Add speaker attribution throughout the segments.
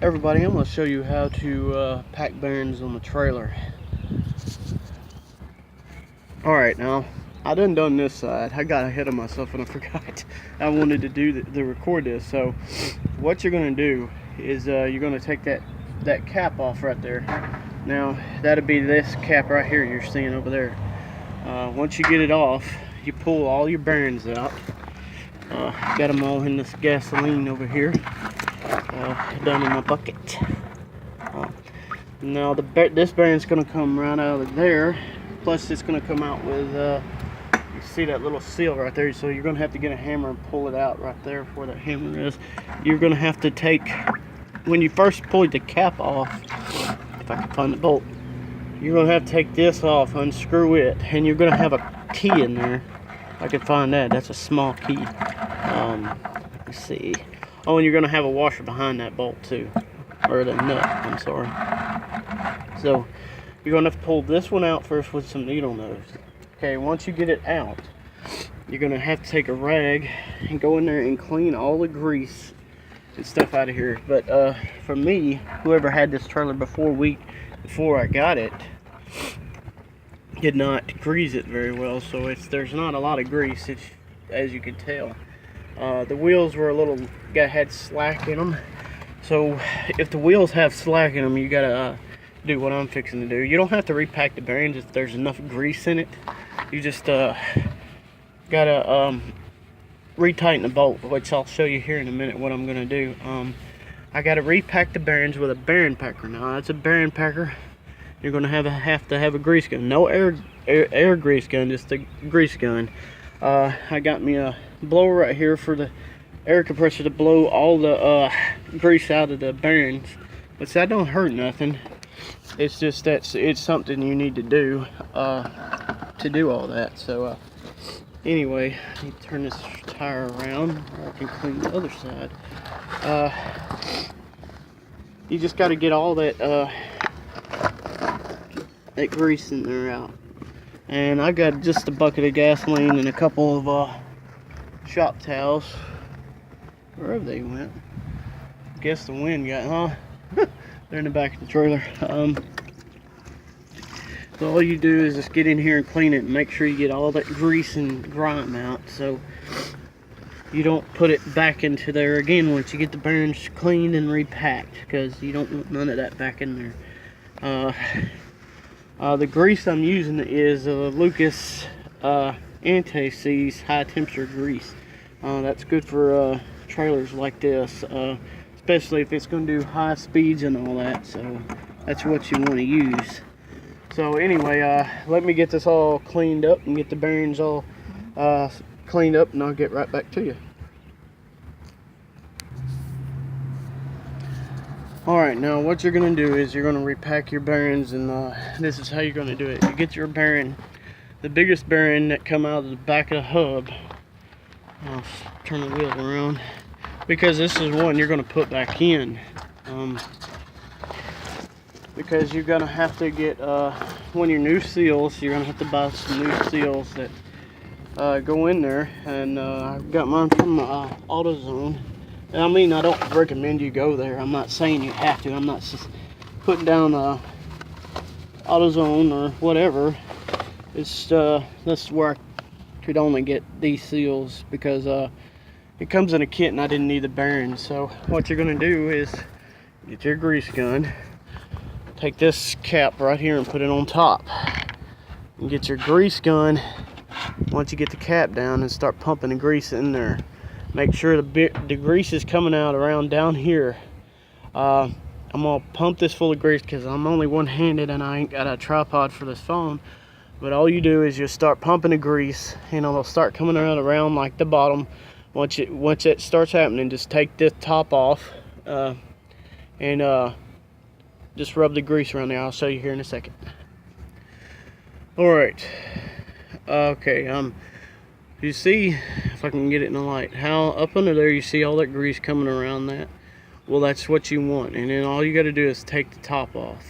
Speaker 1: Everybody, I'm going to show you how to pack bearings on the trailer. Alright, now I done this side. I got ahead of myself and I forgot I wanted to do the record this. So what you're going to do is you're going to take that cap off right there. Now that'll be this cap right here you're seeing over there. Once you get it off, you pull all your bearings out. Got them all in this gasoline over here, down in my bucket. Now this bearing's going to come right out of there. Plus it's going to come out with, you see that little seal right there, so you're going to have to get a hammer and pull it out right there where that hammer is. You're going to have to take, when you first pull the cap off, if I can find the bolt, you're going to have to take this off, unscrew it, and you're going to have a key in there. I can find that. That's a small key. Let's see. Oh, and you're going to have a washer behind that bolt too, or the nut, I'm sorry. So you're going to have to pull this one out first with some needle nose. Okay, once you get it out, you're going to have to take a rag and go in there and clean all the grease and stuff out of here. But for me, whoever had this trailer before I got it, did not grease it very well, so there's not a lot of grease, as you can tell. The wheels were had slack in them. So if the wheels have slack in them, you gotta do what I'm fixing to do. You don't have to repack the bearings if there's enough grease in it. You just gotta retighten the bolt, which I'll show you here in a minute what I'm gonna do. I gotta repack the bearings with a bearing packer. Now that's a bearing packer. You're gonna have to have a grease gun. No air grease gun, just a grease gun. I got me a blower right here for the air compressor to blow all the grease out of the bearings. But that don't hurt nothing. It's just that it's something you need to do all that. So anyway, let me turn this tire around where I can clean the other side. You just got to get all that grease in there out. And I got just a bucket of gasoline and a couple of shop towels. Wherever they went. Guess the wind got, they're in the back of the trailer. So all you do is just get in here and clean it and make sure you get all that grease and grime out, so you don't put it back into there again once you get the bearings cleaned and repacked, because you don't want none of that back in there. The grease I'm using is Lucas Anti-Seize high temperature grease. That's good for trailers like this, especially if it's going to do high speeds and all that, so that's what you want to use. So anyway, let me get this all cleaned up and get the bearings all cleaned up, and I'll get right back to you. Alright, now what you're going to do is you're going to repack your bearings, and this is how you're going to do it. You get your bearing, the biggest bearing that come out of the back of the hub. I'll turn the wheel around, because this is one you're going to put back in. Because you're going to have to get, one of your new seals, you're going to have to buy some new seals that go in there. And I've got mine from AutoZone. I mean, I don't recommend you go there. I'm not saying you have to. I'm not just putting down AutoZone or whatever. It's that's where I could only get these seals, because it comes in a kit and I didn't need the bearings. So what you're going to do is get your grease gun, take this cap right here and put it on top, and get your grease gun once you get the cap down and start pumping the grease in there. Make sure the grease is coming out around down here. I'm gonna pump this full of grease because I'm only one-handed and I ain't got a tripod for this phone. But all you do is just start pumping the grease, and it'll start coming around like the bottom. Once it starts happening, just take this top off and just rub the grease around there. I'll show you here in a second. Alright. Okay, you see, if I can get it in the light, how up under there you see all that grease coming around that? Well, that's what you want. And then all you got to do is take the top off.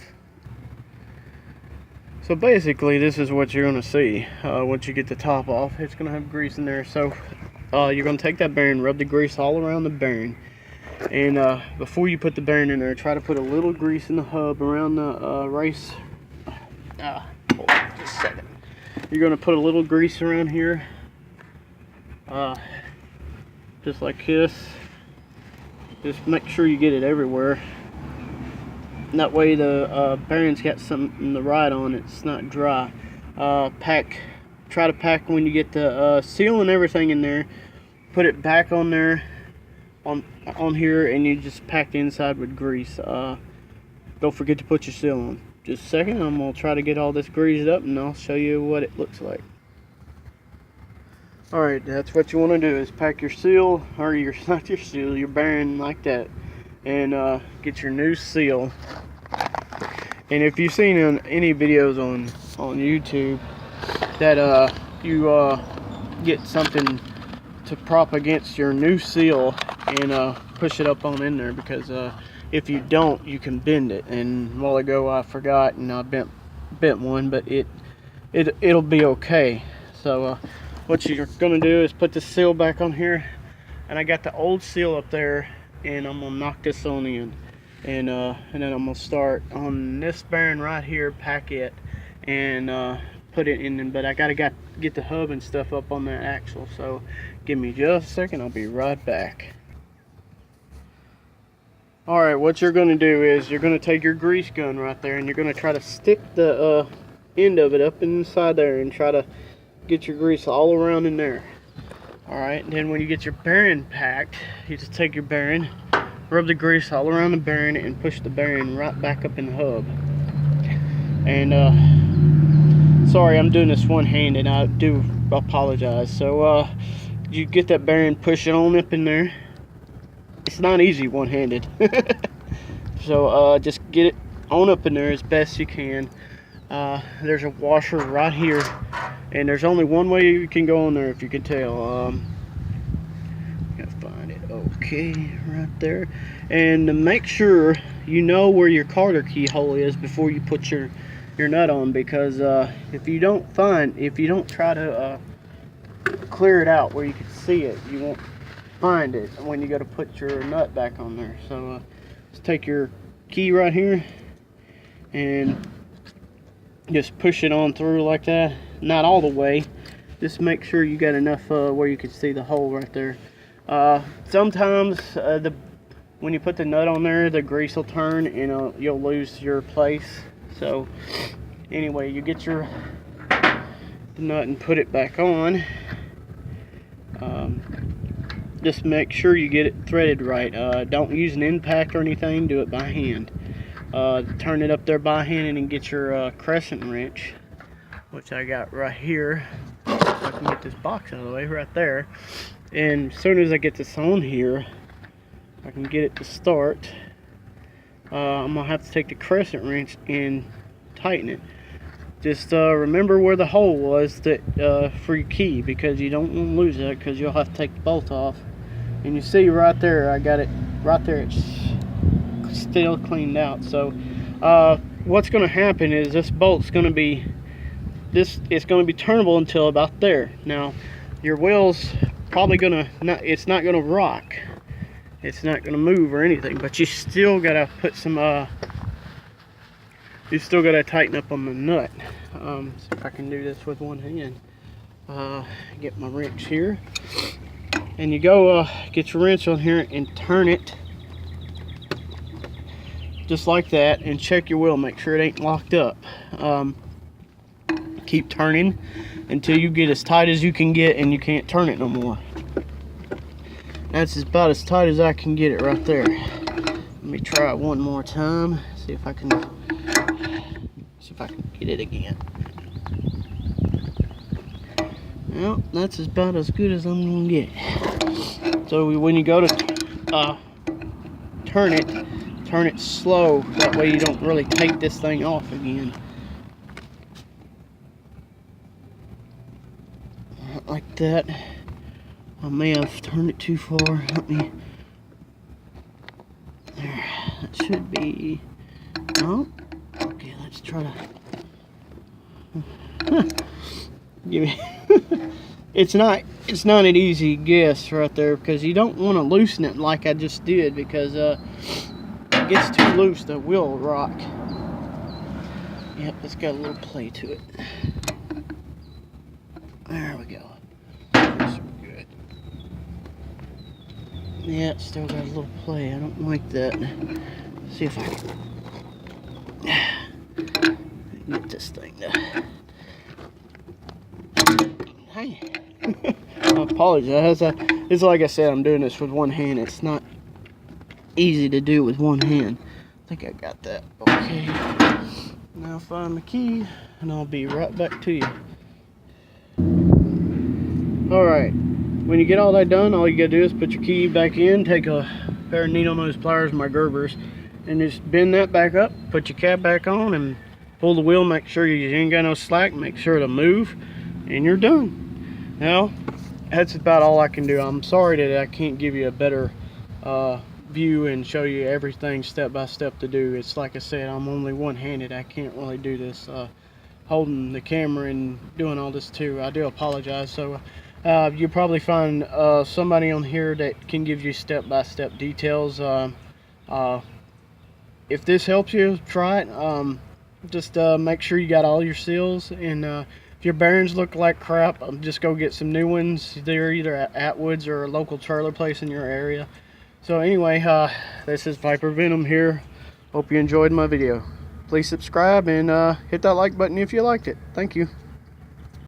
Speaker 1: So basically, this is what you're going to see once you get the top off. It's going to have grease in there. So you're going to take that bearing, rub the grease all around the bearing, And before you put the bearing in there, try to put a little grease in the hub around the race. Hold on just a second. You're going to put a little grease around here, just like this. Just make sure you get it everywhere. And that way the bearing's got something to ride on. It's not dry. Try to pack when you get the seal and everything in there. Put it back on there, on here, and you just pack the inside with grease. Don't forget to put your seal on. Just a second, I'm gonna try to get all this greased up, and I'll show you what it looks like. All right, that's what you want to do, is pack your seal, or not your seal, your bearing like that, and get your new seal. And if you've seen any videos on YouTube that you get something to prop against your new seal and push it up on in there, because if you don't, you can bend it. And a while ago I forgot and I bent one, but it'll be okay. So what you're gonna do is put the seal back on here, and I got the old seal up there, and I'm gonna knock this on in, and then I'm gonna start on this bearing right here, pack it, and put it in. But I gotta get the hub and stuff up on that axle, so give me just a second, I'll be right back. Alright, what you're going to do is you're going to take your grease gun right there, and you're going to try to stick the end of it up inside there and try to get your grease all around in there. Alright, then when you get your bearing packed, you just take your bearing, rub the grease all around the bearing, and push the bearing right back up in the hub. And sorry, I'm doing this one-handed, I do apologize. So you get that bearing, push it on up in there. It's not easy one-handed. So just get it on up in there as best you can. There's a washer right here, and there's only one way you can go on there, if you can tell. Gotta find it. Okay, right there. And to make sure you know where your Carter key hole is before you put your nut on, because if you don't try to clear it out where you can see it, you won't find it when you go to put your nut back on there. So just take your key right here and just push it on through like that. Not all the way, just make sure you got enough where you can see the hole right there. Sometimes when you put the nut on there, the grease will turn and you'll lose your place. So anyway, you get your nut and put it back on. Just make sure you get it threaded right. Don't use an impact or anything, do it by hand. Turn it up there by hand, and get your crescent wrench, which I got right here. I can get this box out of the way right there. And as soon as I get this on here, I can get it to start. I'm gonna have to take the crescent wrench and tighten it. Just remember where the hole was for your key, because you don't want to lose that, because you'll have to take the bolt off. And you see right there, I got it right there, it's still cleaned out. So what's going to happen is this bolt's going to be it's going to be turnable until about there. Now your wheel's probably it's not going to rock, it's not going to move or anything, but you still got to put some you still got to tighten up on the nut. See if I can do this with one hand. Get my wrench here, and you go get your wrench on here and turn it just like that, and check your wheel, make sure it ain't locked up. Keep turning until you get as tight as you can get and you can't turn it no more. That's about as tight as I can get it right there. Let me try it one more time, see if I can get it again. Well, that's about as good as I'm gonna get. So when you go to turn it slow, that way you don't really take this thing off again. Like that. I may have turned it too far. Let me. There. That should be. Oh. Okay, let's try to. Give me. It's not it's not an easy guess right there, because you don't want to loosen it like I just did, because if it gets too loose, the wheel will rock. Yep, it's got a little play to it. There we go. That's good. Yeah, it's still got a little play. I don't like that. Let's see if I can get this thing to... Hey. I apologize. It's like I said, I'm doing this with one hand. It's not easy to do with one hand. I think I got that. Okay. Now find the key, and I'll be right back to you. Alright, when you get all that done, all you gotta do is put your key back in, take a pair of needle nose pliers, my Gerbers, and just bend that back up, put your cap back on, and pull the wheel, make sure you ain't got no slack, make sure it'll move, and you're done. Now, that's about all I can do. I'm sorry that I can't give you a better view and show you everything step by step to do. It's like I said, I'm only one-handed. I can't really do this holding the camera and doing all this too. I do apologize. So you'll probably find somebody on here that can give you step-by-step details. If this helps you, try it. Just make sure you got all your seals, and if your bearings look like crap, just go get some new ones. They're either at Atwood's or a local trailer place in your area. So anyway, this is Viper Venom here. Hope you enjoyed my video. Please subscribe and hit that like button if you liked it. Thank you.